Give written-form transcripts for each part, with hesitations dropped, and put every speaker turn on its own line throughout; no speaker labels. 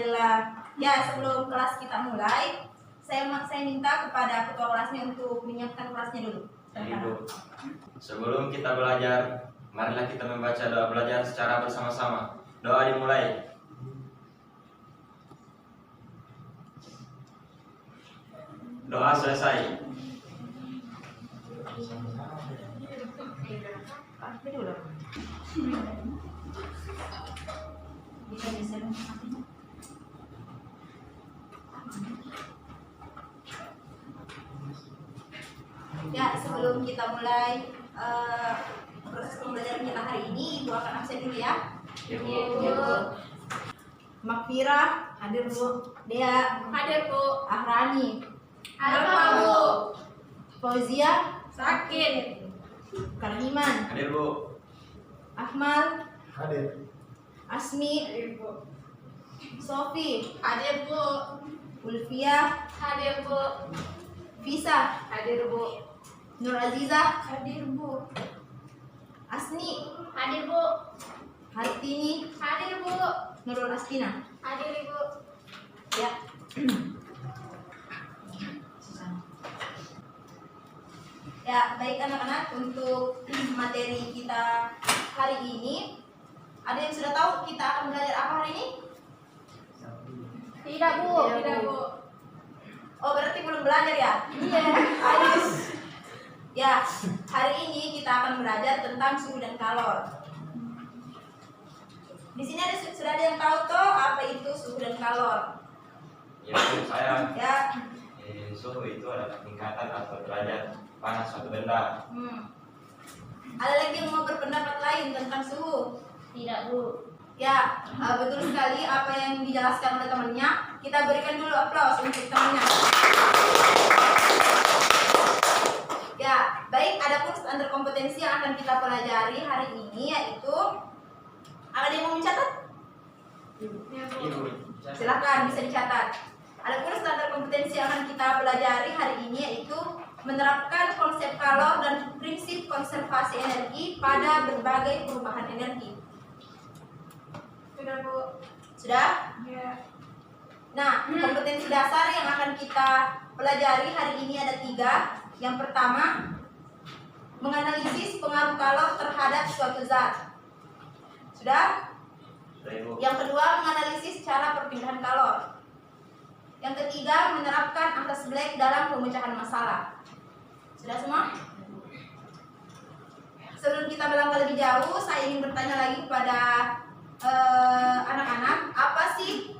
Alhamdulillah. Ya, sebelum kelas kita mulai, saya minta kepada ketua kelasnya untuk menyiapkan kelasnya dulu.
Ibu, sebelum kita belajar, marilah kita membaca doa belajar secara bersama-sama. Doa dimulai. Doa selesai.
Ya, sebelum kita mulai proses pembelajaran kita hari ini, Ibu akan absen dulu ya.
Ibu.
Makfirah, hadir Bu. Dea,
Hadir Bu.
Ahrani,
Halo Bu.
Fauzia,
Sakit.
Kardiman,
Hadir Bu.
Ahmal,
Hadir.
Asmi,
Hadir Bu.
Sofi,
Hadir Bu.
Ulfia,
Hadir Bu.
Fisa,
Hadir Bu.
Nur Aziza,
Hadir Bu.
Asni,
Hadir Bu.
Hartini,
Hadir Bu.
Nurul Astina.
Hadir Ibu.
Ya. Ya, baik anak-anak, untuk materi kita hari ini, ada yang sudah tahu kita akan belajar apa hari ini?
Tidak Bu. Tidak Bu.
Oh, berarti belum belajar ya?
Iya.
Harus. Ya, hari ini kita akan belajar tentang suhu dan kalor. Di sini sudah ada yang tahu toh apa itu suhu dan kalor?
Ya, Bu, saya.
Ya.
Suhu itu adalah tingkatan atau derajat panas suatu benda.
Ada lagi yang mau berpendapat lain tentang suhu?
Tidak Bu.
Ya, betul sekali apa yang dijelaskan oleh temannya. Kita berikan dulu aplaus untuk temannya. Ya, baik, adapun standar kompetensi yang akan kita pelajari hari ini yaitu, ada yang mau mencatat?
Ibu.
Silakan, bisa dicatat. Adapun standar kompetensi yang akan kita pelajari hari ini yaitu menerapkan konsep kalor dan prinsip konservasi energi pada berbagai perubahan energi.
Sudah Bu.
Sudah?
Ya.
Nah, kompetensi dasar yang akan kita pelajari hari ini ada 3. Yang pertama, menganalisis pengaruh kalor terhadap suatu zat. Sudah?
Sudah, Ibu.
Yang kedua, menganalisis cara perpindahan kalor. Yang ketiga, menerapkan asas Black dalam pemecahan masalah. Sudah semua? Sebelum kita melangkah lebih jauh, saya ingin bertanya lagi kepada anak-anak, apa sih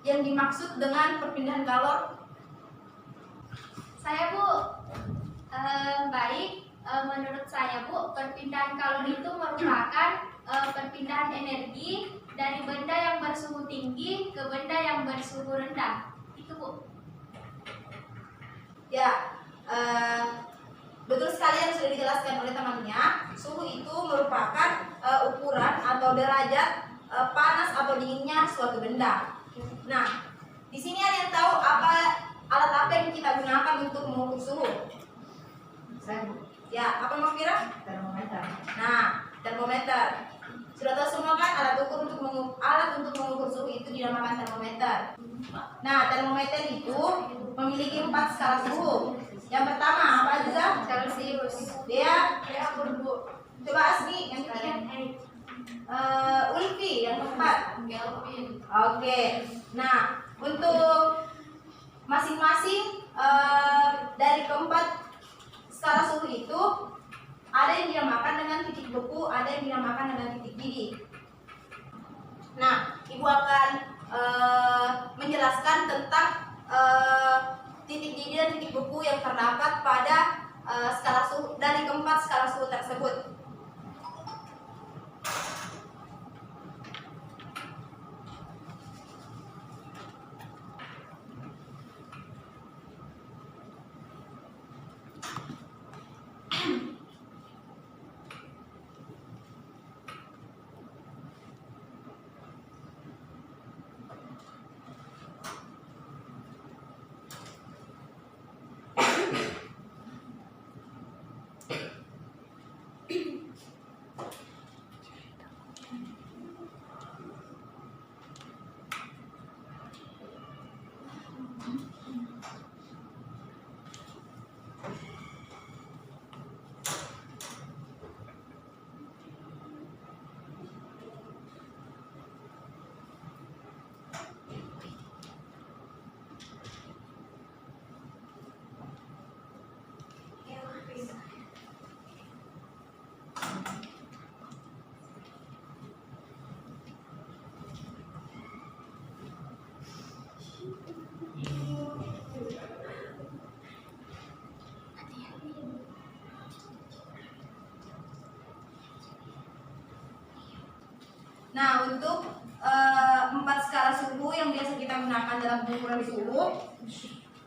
yang dimaksud dengan perpindahan kalor?
Saya Bu. Baik. Menurut saya Bu, perpindahan kalor itu merupakan perpindahan energi dari benda yang bersuhu tinggi ke benda yang bersuhu rendah. Itu Bu.
Ya, betul sekali yang sudah dijelaskan oleh temannya. Suhu itu merupakan ukuran atau derajat panas atau dinginnya suatu benda. Nah, di sini ada yang tahu alat apa yang kita gunakan untuk mengukur suhu? Ya, apa mau kira?
Termometer.
Nah, termometer. Sudah tahu semua kan alat untuk mengukur suhu itu dinamakan termometer. Nah, termometer itu memiliki 4 skala suhu. Yang pertama apa aja?
Celcius.
Dia
Bu.
coba Asmi yang ketiga. Ulfi yang keempat.
Kelvin.
Oke. Nah, untuk masing-masing dari keempat skala suhu itu ada yang dinamakan dengan titik beku, ada yang dinamakan dengan titik didih. Nah, Ibu akan menjelaskan tentang titik didih dan titik beku yang terdapat pada skala suhu dari keempat skala suhu tersebut. Nah, untuk 4 skala suhu yang biasa kita gunakan dalam pengukuran suhu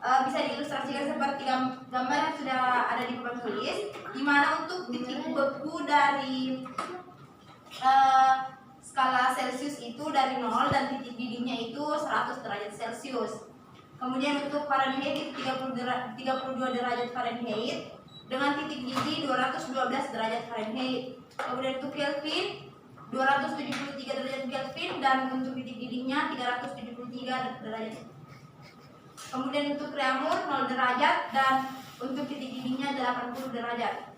bisa diilustrasikan seperti gambar yang sudah ada di papan tulis, di mana untuk titik beku dari skala Celcius itu dari 0 dan titik didihnya itu 100 derajat Celcius. Kemudian untuk Fahrenheit itu 32 derajat Fahrenheit dengan titik didih 212 derajat Fahrenheit. Kemudian untuk Kelvin 273 derajat Kelvin dan untuk titik didihnya 373 derajat. Kemudian untuk Reaumur 0 derajat dan untuk titik didihnya 80 derajat.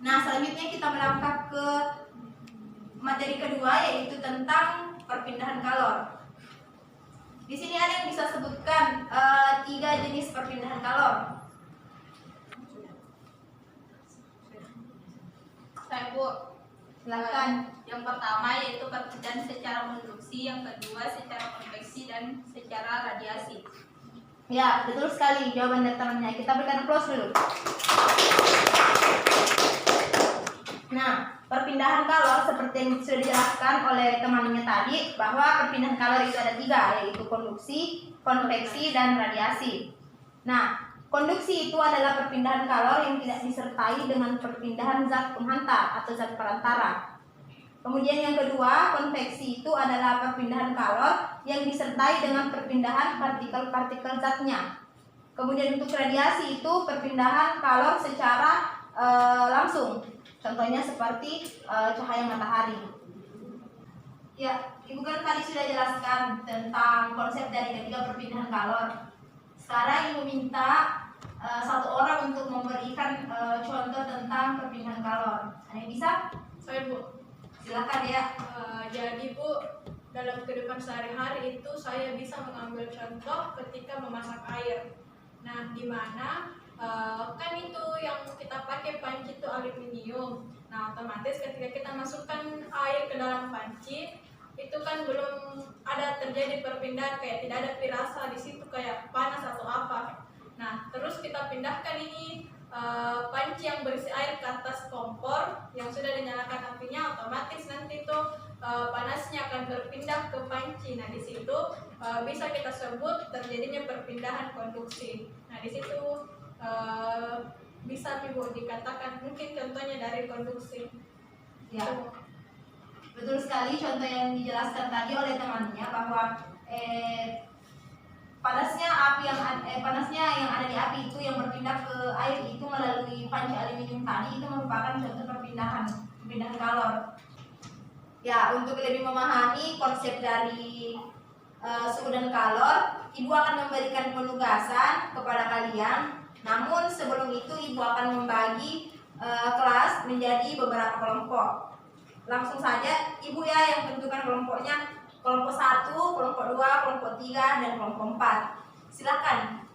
Nah, selanjutnya kita melangkah ke materi kedua, yaitu tentang perpindahan kalor. Di sini ada yang bisa sebutkan 3 jenis perpindahan kalor.
Saya Bu,
Silakan.
yang pertama yaitu perpindahan secara konduksi, yang kedua secara konveksi dan secara radiasi.
Ya, betul sekali jawaban dari temannya. Kita berikan aplaus dulu. Nah, perpindahan kalor seperti yang sudah dijelaskan oleh temannya tadi, bahwa perpindahan kalor itu ada 3, yaitu konduksi, konveksi, dan radiasi. Nah, konduksi itu adalah perpindahan kalor yang tidak disertai dengan perpindahan zat penghantar atau zat perantara. Kemudian yang kedua, konveksi itu adalah perpindahan kalor yang disertai dengan perpindahan partikel-partikel zatnya. Kemudian untuk radiasi itu perpindahan kalor secara langsung. Contohnya seperti cahaya matahari. Ya, Ibu kan tadi sudah jelaskan tentang konsep dari ketiga perpindahan kalor. Sekarang Ibu minta satu orang untuk memberikan contoh tentang perpindahan kalor. Ada yang bisa?
Saya Bu,
Silakan ya.
jadi Bu, dalam kehidupan sehari-hari itu saya bisa mengambil contoh ketika memasak air. Nah, di mana kan itu yang kita pakai panci itu aluminium. Nah, otomatis ketika kita masukkan air ke dalam panci, itu kan belum ada terjadi perpindahan, kayak tidak ada pirasa di situ kayak panas atau apa. Nah, terus kita pindahkan ini panci yang berisi air ke atas kompor yang sudah dinyalakan apinya, otomatis nanti itu panasnya akan berpindah ke panci. Nah, di situ bisa kita sebut terjadinya perpindahan konduksi. Nah, di situ bisa Ibu dikatakan mungkin contohnya dari konduksi.
Ya, betul sekali contoh yang dijelaskan tadi oleh temannya, bahwa panasnya yang ada di api itu yang berpindah ke air itu melalui panci aluminium tadi, itu merupakan contoh perpindahan kalor. Ya, untuk lebih memahami konsep dari suhu dan kalor, Ibu akan memberikan penugasan kepada kalian. Namun sebelum itu Ibu akan membagi kelas menjadi beberapa kelompok. Langsung saja Ibu ya yang tentukan kelompoknya. Kelompok 1, kelompok 2, kelompok 3, dan kelompok 4. Silakan.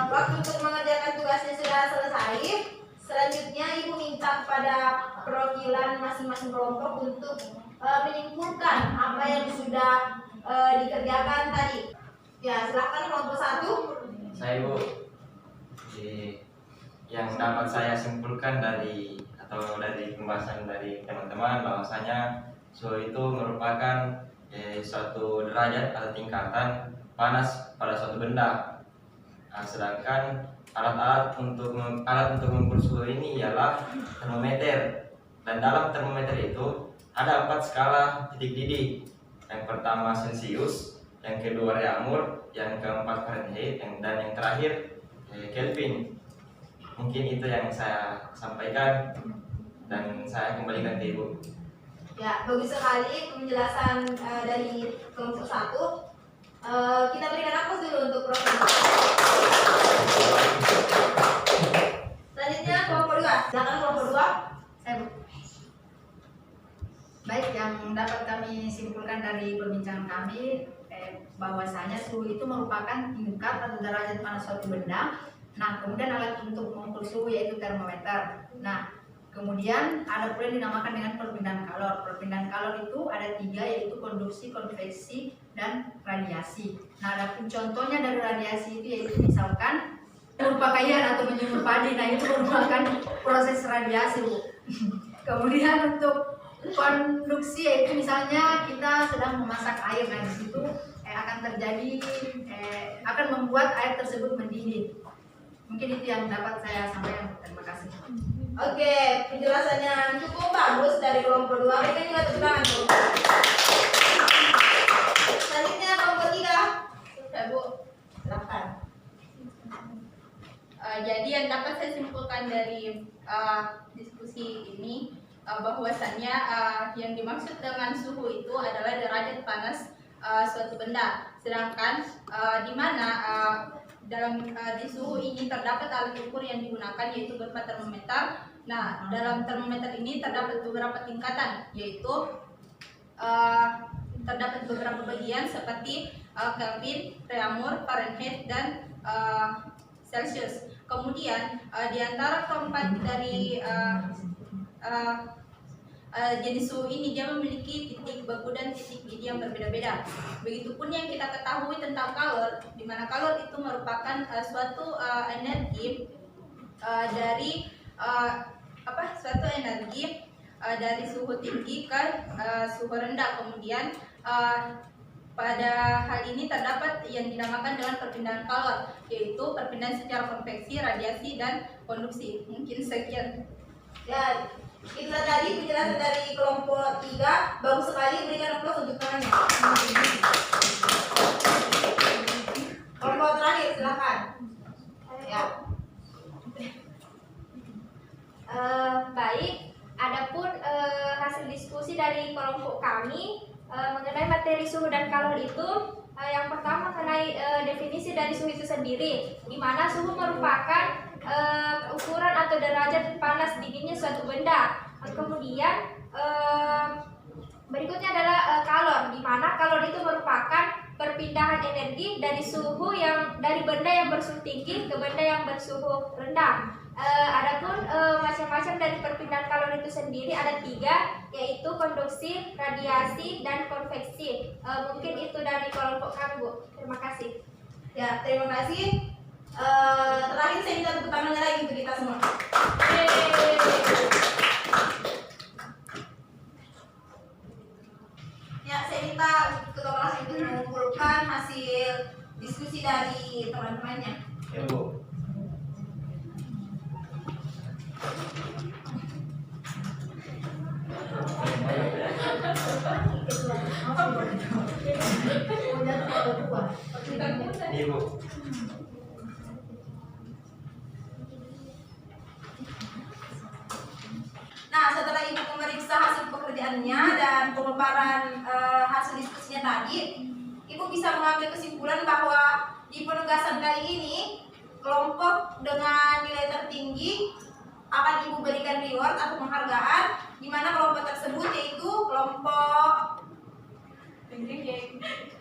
Waktu untuk mengerjakan tugasnya sudah selesai. Selanjutnya ibu minta kepada perwakilan masing-masing kelompok untuk menyimpulkan apa yang sudah dikerjakan tadi. Ya, silakan kelompok 1.
Saya Bu, yang dapat saya simpulkan dari pembahasan dari teman-teman bahwasanya suhu itu merupakan suatu derajat atau tingkatan panas pada suatu benda. Nah, sedangkan alat untuk mengukur suhu ini ialah termometer, dan dalam termometer itu ada 4 skala titik didih. Yang pertama Celcius, yang kedua Reaumur, yang keempat Fahrenheit, dan yang terakhir Kelvin. Mungkin itu yang saya sampaikan dan saya kembalikan ke Ibu.
Ya, bagus sekali penjelasan dari kelompok 1. Kita berikan nafas dulu untuk kelompok 2. Selanjutnya kelompok 2. Silakan kelompok 2.
Saya Bu. Baik, yang dapat kami simpulkan dari perbincangan kami bahwasanya suhu itu merupakan tingkat atau derajat panas suatu benda. Nah, kemudian alat untuk mengukur suhu yaitu termometer. Nah, kemudian ada pula yang dinamakan dengan perpindahan kalor. Perpindahan kalor itu ada 3, yaitu konduksi, konveksi, dan radiasi. Nah, ada pun contohnya dari radiasi itu yaitu misalkan merupakan atau menjemur padi. Nah, itu merupakan proses radiasi, Bu. Kemudian untuk konduksi yaitu misalnya kita sedang memasak air, nah di situ akan terjadi akan membuat air tersebut mendidih. Mungkin itu yang dapat saya sampaikan. Terima kasih.
Oke, penjelasannya cukup bagus dari kelompok 2. Mereka juga tepuk tangan, Bu. Selanjutnya kelompok 3.
Ya Bu.
Silakan.
Jadi yang dapat saya simpulkan dari diskusi ini bahwasannya yang dimaksud dengan suhu itu adalah derajat panas suatu benda. Sedangkan di mana dalam di suhu ini terdapat alat ukur yang digunakan yaitu berupa termometer. Nah, dalam termometer ini terdapat beberapa tingkatan, yaitu terdapat beberapa bagian seperti Kelvin, Reaumur, Fahrenheit, dan Celcius. Kemudian di antara keempat dari jenis suhu ini dia memiliki titik baku dan titik didih yang berbeda-beda. Begitupun yang kita ketahui tentang kalor, di mana kalor itu merupakan suatu energi dari suatu energi dari suhu tinggi ke suhu rendah. Kemudian pada hal ini terdapat yang dinamakan dengan perpindahan kalor, yaitu perpindahan secara konveksi, radiasi, dan konduksi. Mungkin sekian.
Ya, itulah tadi penjelasan dari kelompok 3. Bagus sekali, berikan aplaus untuk tangannya. Kelompok terakhir, silakan. Ya.
Baik, adapun hasil diskusi dari kelompok kami mengenai materi suhu dan kalor itu, yang pertama mengenai definisi dari suhu itu sendiri, di mana suhu merupakan ukuran atau derajat panas dinginnya suatu benda. Kemudian berikutnya adalah kalor, di mana kalor itu merupakan perpindahan energi dari suhu dari benda yang bersuhu tinggi ke benda yang bersuhu rendah. Adapun macam-macam dari perpindahan kalor itu sendiri ada 3, yaitu konduksi, radiasi, dan konveksi. Mungkin itu dari kelompok kami, Bu. Terima kasih.
Ya, terima kasih. Terakhir saya minta tepuk tangannya lagi untuk kita semua. Ya, saya minta ketua kelas itu mengumpulkan hasil diskusi dari teman-temannya.
Ya Bu. Ini Bu.
Nah, setelah Ibu memeriksa hasil pekerjaannya dan pemaparan hasil diskusinya tadi, Ibu bisa mengambil kesimpulan bahwa di penugasan kali ini kelompok dengan nilai tertinggi akan Ibu berikan reward atau penghargaan, di mana kelompok tersebut yaitu kelompok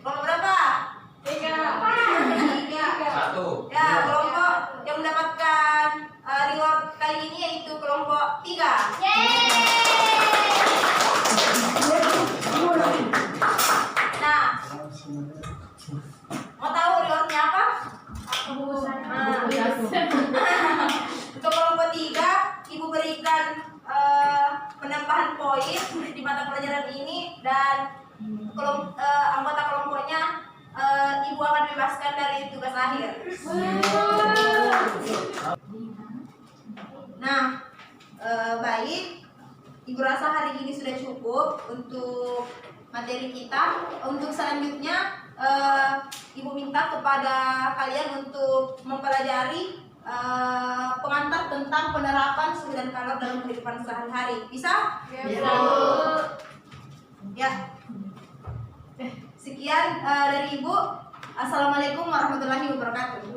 berapa? 3.
1.
Ya, memberikan penambahan poin di mata pelajaran ini, dan anggota kelompoknya Ibu akan bebaskan dari tugas akhir. Nah, baik, Ibu rasa hari ini sudah cukup untuk materi kita. Untuk selanjutnya, Ibu minta kepada kalian untuk mempelajari pengantar tentang penerapan suhu dan kalor dalam kehidupan sehari-hari. Bisa? Ya. Sekian dari Ibu. Assalamualaikum warahmatullahi wabarakatuh.